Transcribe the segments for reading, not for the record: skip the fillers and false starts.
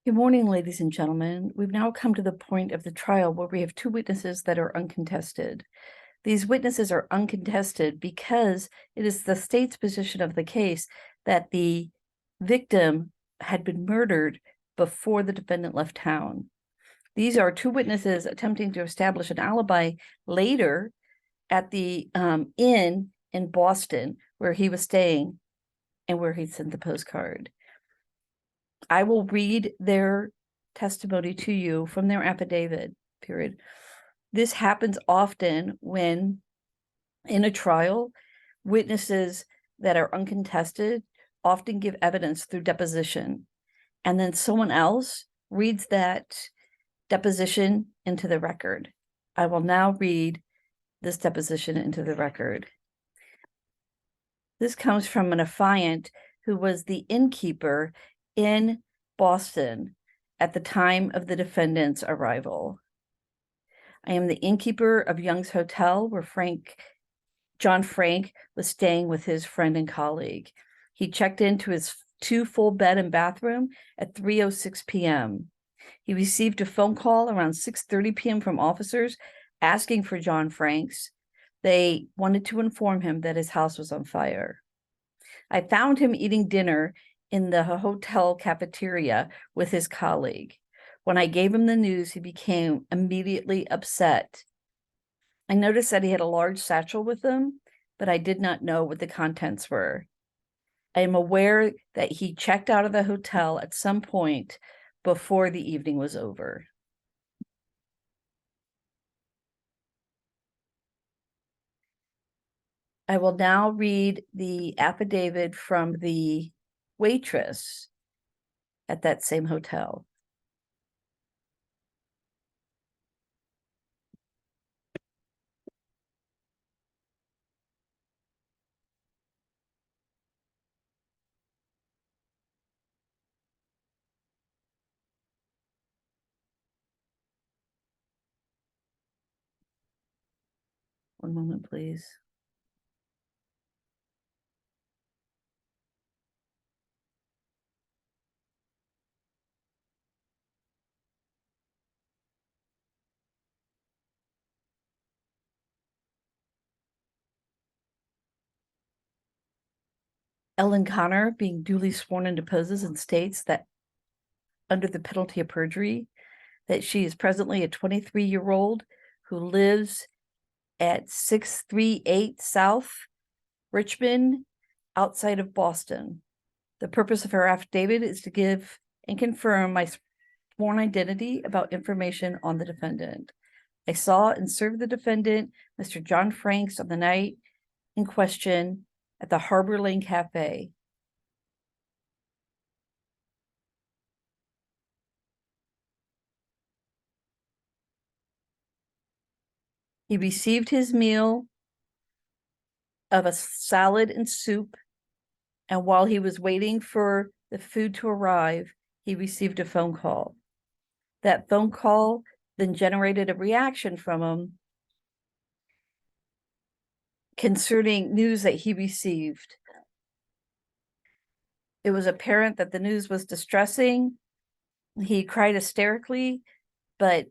Good morning, ladies and gentlemen. We've now come to the point of the trial where we have two witnesses that are uncontested. These witnesses are uncontested because it is the state's position of the case that the victim had been murdered before the defendant left town. These are two witnesses attempting to establish an alibi later at the inn in Boston where he was staying and where he sent the postcard. I will read their testimony to you from their affidavit, period. This happens often when, in a trial, witnesses that are uncontested often give evidence through deposition, and then someone else reads that deposition into the record. I will now read this deposition into the record. This comes from an affiant who was the innkeeper in Boston at the time of the defendant's arrival. I am the innkeeper of Young's Hotel, where John Frank was staying with his friend and colleague. He checked into his 2 full bed and bathroom at 3:06 p.m. He received a phone call around 6:30 p.m. from officers asking for John Franks. They wanted to inform him that his house was on fire. I found him eating dinner in the hotel cafeteria with his colleague. When I gave him the news, he became immediately upset. I noticed that he had a large satchel with him, but I did not know what the contents were. I am aware that he checked out of the hotel at some point before the evening was over. I will now read the affidavit from the waitress at that same hotel. One moment, please. Ellen Connor, being duly sworn and deposes and states that under the penalty of perjury, that she is presently a 23-year-old who lives at 638 South Richmond, outside of Boston. The purpose of her affidavit is to give and confirm my sworn identity about information on the defendant. I saw and served the defendant, Mr. John Franks, on the night in question at the Harbor Lane Cafe. He received his meal of a salad and soup, and while he was waiting for the food to arrive, he received a phone call. That phone call then generated a reaction from him concerning news that he received. It was apparent that the news was distressing. He cried hysterically, but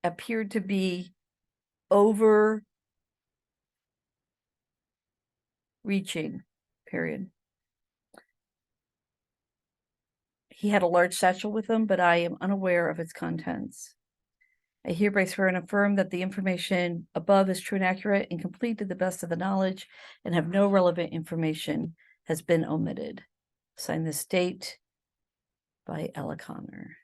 appeared to be overreaching, period. He had a large satchel with him, but I am unaware of its contents. I hereby swear and affirm that the information above is true and accurate and complete to the best of the knowledge, and have no relevant information has been omitted. Signed this date by Ella Connor.